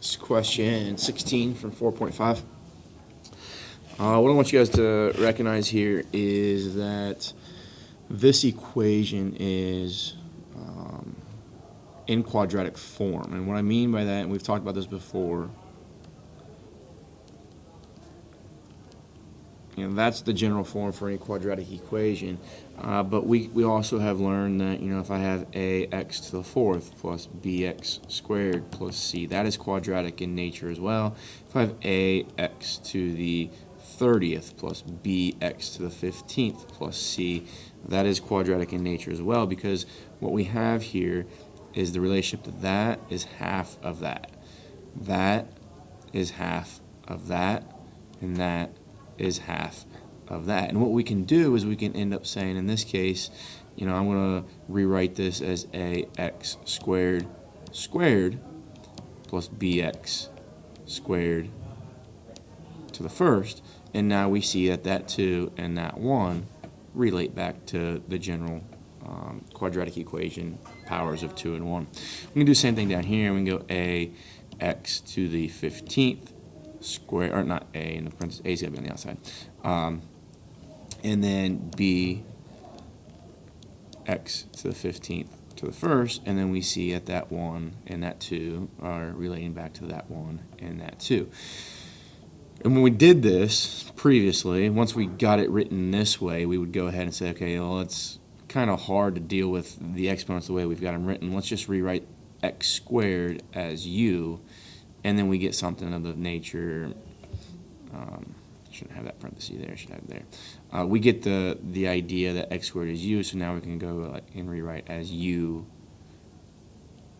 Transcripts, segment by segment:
This is question 16 from 4.5. What I want you guys to recognize here is that this equation is in quadratic form. And what I mean by that, and we've talked about this before, that's the general form for any quadratic equation. But we also have learned that, if I have ax to the fourth plus bx squared plus c, that is quadratic in nature as well. If I have ax to the 30th plus bx to the 15th plus c, that is quadratic in nature as well, because what we have here is the relationship that is half of that. That is half of that, and that is half of that. And what we can do is we can end up saying, in this case, I'm going to rewrite this as ax squared plus bx squared to the first. And now we see that that 2 and that 1 relate back to the general quadratic equation powers of 2 and 1. We can do the same thing down here. We can go ax to the 15th square, or not a in the parentheses, a is going to be on the outside, and then b x to the 15th to the first, and then we see that that 1 and that 2 are relating back to that 1 and that 2. And when we did this previously, once we got it written this way, we would go ahead and say, okay, well, it's kind of hard to deal with the exponents the way we've got them written. Let's just rewrite x squared as u, and then we get something of the nature, shouldn't have that parenthesis there, I should have it there. We get the idea that x squared is u, so now we can go and rewrite as u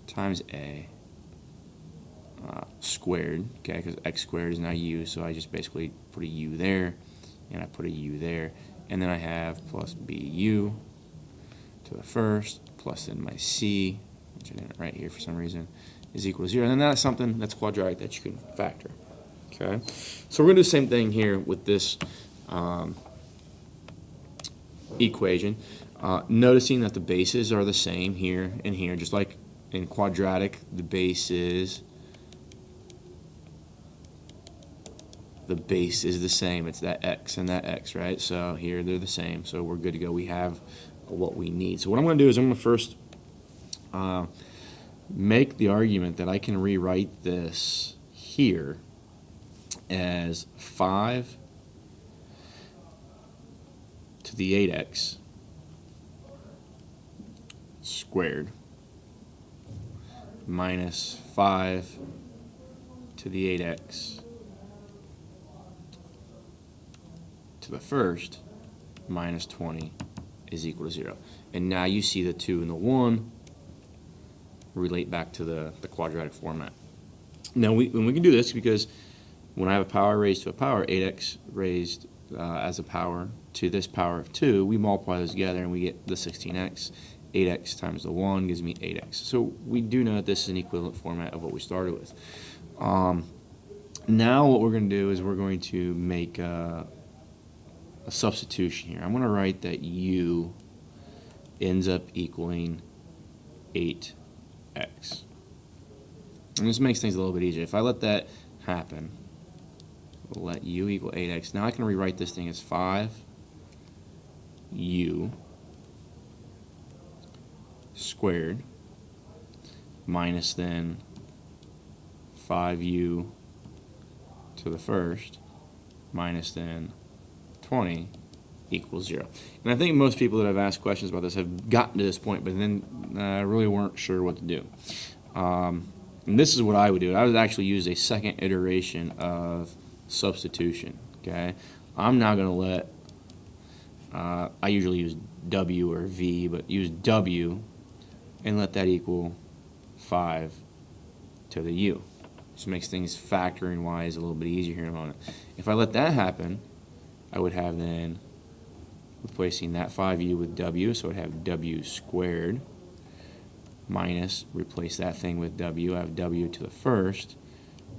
times a squared, okay, because x squared is now u, so I just basically put a u there, and I put a u there, and then I have plus bu to the first, plus then my c, which I didn't write here for some reason, is equal to 0. And then that's something that's quadratic that you can factor. Okay, so we're going to do the same thing here with this equation, noticing that the bases are the same here and here, just like in quadratic, the base is the same. It's that x and that x, right? So here they're the same, so we're good to go. We have what we need. So what I'm going to do is I'm going to first make the argument that I can rewrite this here as 5 to the 8x squared minus 5 to the 8x to the first minus 20 is equal to 0. And now you see the 2 and the 1 relate back to the quadratic format. Now we can do this because when I have a power raised to a power, 8x raised as a power to this power of 2, we multiply those together and we get the 16x. 8x times the 1 gives me 8x. So we do know that this is an equivalent format of what we started with. Now what we're going to do is we're going to make a substitution here. I'm going to write that u ends up equaling 8x. And this makes things a little bit easier. If I let that happen, we'll let u equal 8x. Now I can rewrite this thing as 5u squared minus then 5u to the first minus then 20 equals 0. And I think most people that have asked questions about this have gotten to this point, but then really weren't sure what to do. And this is what I would do. I would actually use a second iteration of substitution. Okay, I'm now going to let, I usually use w or v, but use w and let that equal 5 to the u. Just makes things factoring wise a little bit easier here in a moment. If I let that happen, I would have then replacing that 5u with w, so I'd have w squared minus, replace that thing with w, I have w to the first,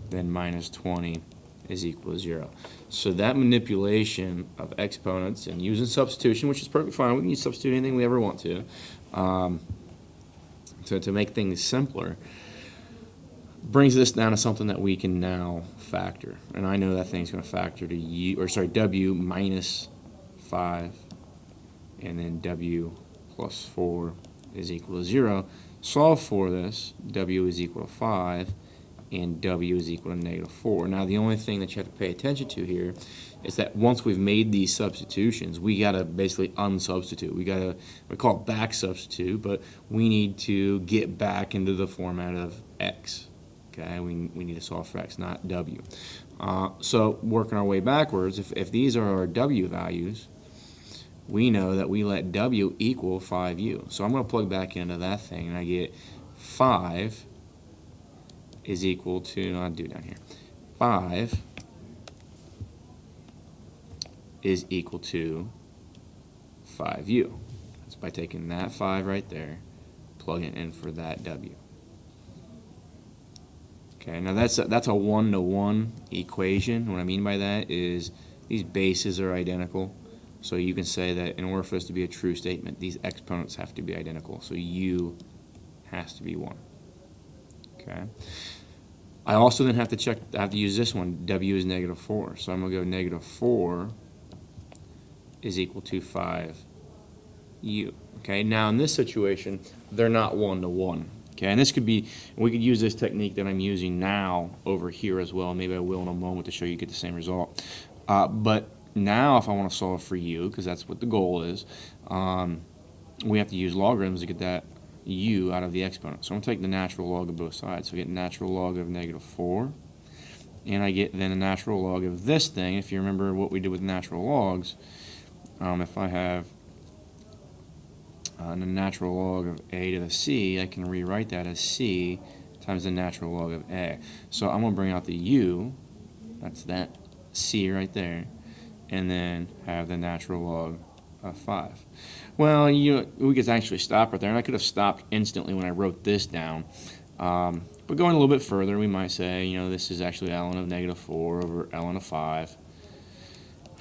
then minus 20 is equal to 0. So that manipulation of exponents and using substitution, which is perfectly fine, we can substitute anything we ever want to make things simpler. brings this down to something that we can now factor. And I know that thing's going to factor to w minus 5, and then w plus 4 is equal to 0. Solve for this. W is equal to 5, and w is equal to negative 4. Now, the only thing that you have to pay attention to here is that once we've made these substitutions, we got to basically unsubstitute. We call it back substitute, but we need to get back into the format of x. Okay, we need to solve for x, not w. So working our way backwards, if these are our w values, we know that we let w equal 5u. So I'm going to plug back into that thing, and I get 5 is equal to, I'll do it down here, 5 is equal to 5u. That's by taking that 5 right there, plugging it in for that w. Okay, now that's a one-to-one equation. What I mean by that is these bases are identical. So you can say that in order for this to be a true statement, these exponents have to be identical. So u has to be 1. Okay. I also then have to use this one. W is negative 4. So I'm going to go negative 4 is equal to 5u. Okay. Now in this situation, they're not one-to-one. Okay, and this could be, we could use this technique that I'm using now over here as well. Maybe I will in a moment to show you get the same result. But now if I want to solve for u, because that's what the goal is, we have to use logarithms to get that u out of the exponent. So I'm going to take the natural log of both sides. So I get natural log of negative 4, and I get then a natural log of this thing. If you remember what we did with natural logs, if I have the natural log of a to the c, I can rewrite that as c times the natural log of a. So I'm going to bring out the u, that's that c right there, and then have the natural log of 5. Well, we could actually stop right there, and I could have stopped instantly when I wrote this down. But going a little bit further, we might say, this is actually ln of negative 4 over ln of 5.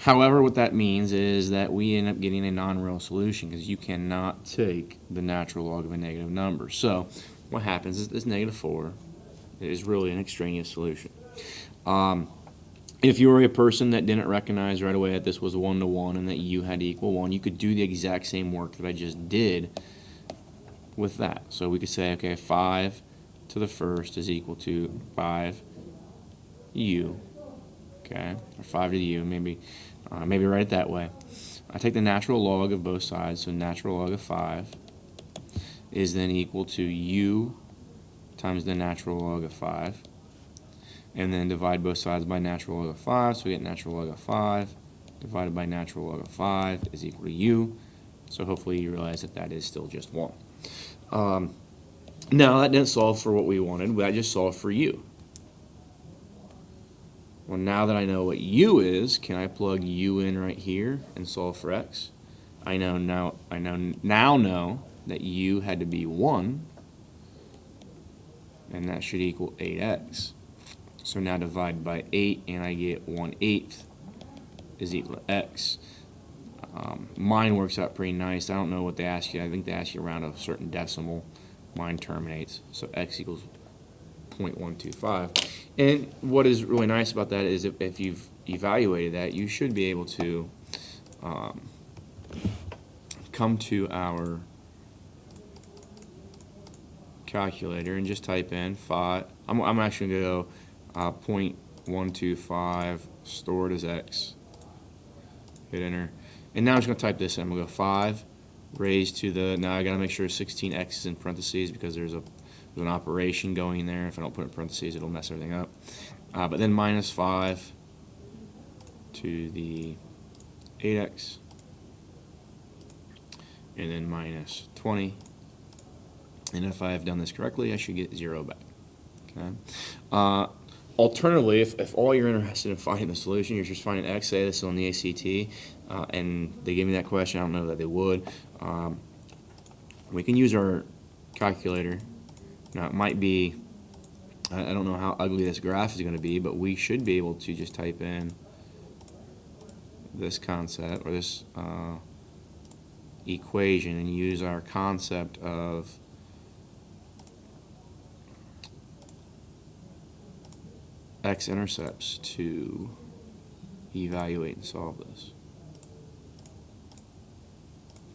However, what that means is that we end up getting a non-real solution because you cannot take the natural log of a negative number. So what happens is this negative 4 is really an extraneous solution. If you were a person that didn't recognize right away that this was one-to-one and that u had to equal 1, you could do the exact same work that I just did with that. So we could say, okay, 5 to the first is equal to 5u. Okay, or 5 to the u, maybe write it that way. I take the natural log of both sides, so natural log of 5 is then equal to u times the natural log of 5, and then divide both sides by natural log of 5, so we get natural log of 5 divided by natural log of 5 is equal to u. So hopefully you realize that that is still just 1. Now that didn't solve for what we wanted, but I just solved for u. Well, now that I know what u is, can I plug u in right here and solve for x? I now know that u had to be 1, and that should equal 8x. So now divide by 8, and I get 1/8 is equal to x. Mine works out pretty nice. I don't know what they ask you. I think they ask you around a certain decimal. Mine terminates. So x equals 0.125. And what is really nice about that is if you've evaluated that, you should be able to come to our calculator and just type in 5. I'm actually going to go 0.125 stored as x. Hit enter. And now I'm just going to type this in. I'm going to go 5 raised to the, now I got to make sure 16x is in parentheses because there's an operation going there. If I don't put it in parentheses, it'll mess everything up. But then minus 5 to the 8x, and then minus 20. And if I have done this correctly, I should get 0 back. Okay. Alternatively, if all you're interested in finding the solution, you're just finding x, say this is on the ACT, and they give me that question, I don't know that they would, we can use our calculator. Now it might be, I don't know how ugly this graph is going to be, but we should be able to just type in this concept, or this equation, and use our concept of x-intercepts to evaluate and solve this.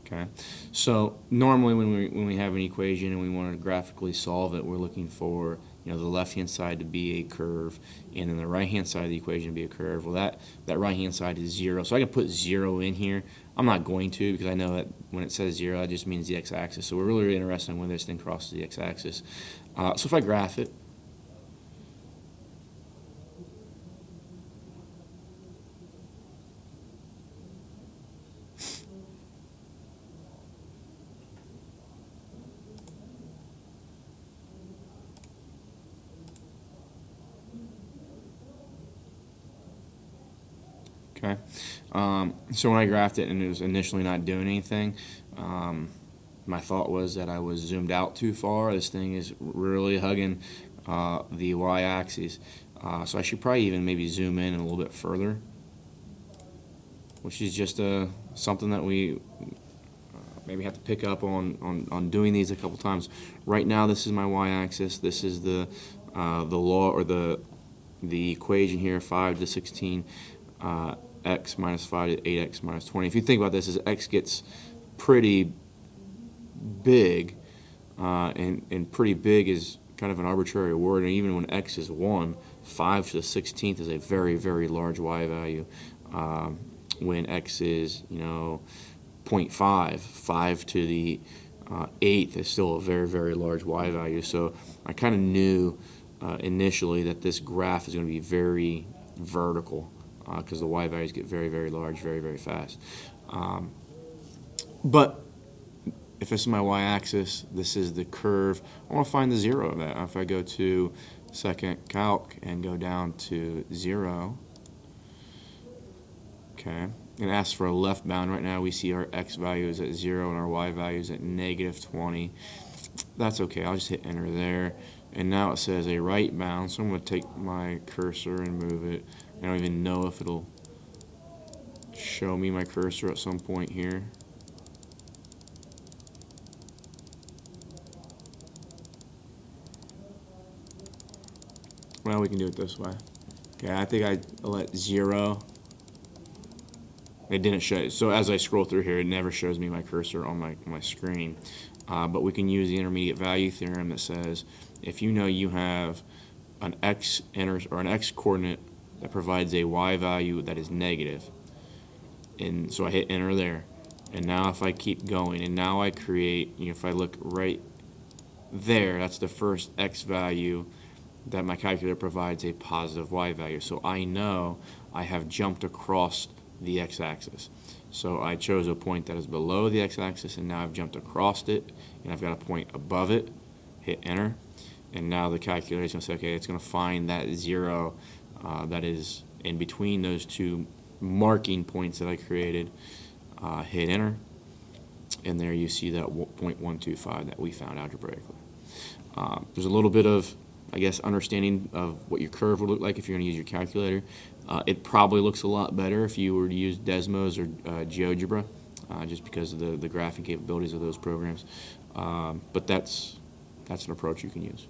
Okay, so normally when we have an equation and we want to graphically solve it, we're looking for the left-hand side to be a curve, and then the right-hand side of the equation to be a curve. Well, that right-hand side is 0, so I can put 0 in here. I'm not going to, because I know that when it says 0, that just means the x-axis. So we're really interested in when this thing crosses the x-axis. So if I graph it, okay. So when I graphed it and it was initially not doing anything, my thought was that I was zoomed out too far. This thing is really hugging the y-axis. So I should probably even maybe zoom in a little bit further, which is just something that we maybe have to pick up on doing these a couple times. Right now, this is my y-axis. This is the law, or the equation here, 5 to 16. X minus 5 to 8x minus 20. If you think about this, as x gets pretty big, and pretty big is kind of an arbitrary word, and even when x is 1, 5 to the 16th is a very, very large y value. When x is 0.5, 5 to the 8th is still a very, very large y value. So I kind of knew initially that this graph is going to be very vertical, because the y values get very, very large very, very fast. But if this is my y-axis, this is the curve, I want to find the 0 of that. If I go to second calc and go down to 0, okay, and ask for a left bound. Right now we see our x value is at 0 and our y value is at negative 20. That's okay, I'll just hit enter there. And now it says a right bound, so I'm going to take my cursor and move it. I don't even know if it'll show me my cursor at some point here. Well, we can do it this way. Okay, I think I let 0. It didn't show. So as I scroll through here, it never shows me my cursor on my screen. But we can use the intermediate value theorem that says if you know you have an x coordinate that provides a y value that is negative, and so I hit enter there, and now if I keep going, and now I create, if I look right there, that's the first x value that my calculator provides a positive y value. So I know I have jumped across the x-axis. So I chose a point that is below the x-axis, and now I've jumped across it, and I've got a point above it. Hit enter, and now the calculator is going to say, okay, it's going to find that 0 that is in between those two marking points that I created. Hit enter, and there you see that 0.125 that we found algebraically. There's a little bit of, I guess, understanding of what your curve would look like if you're going to use your calculator. It probably looks a lot better if you were to use Desmos or GeoGebra, just because of the graphing capabilities of those programs. But that's an approach you can use.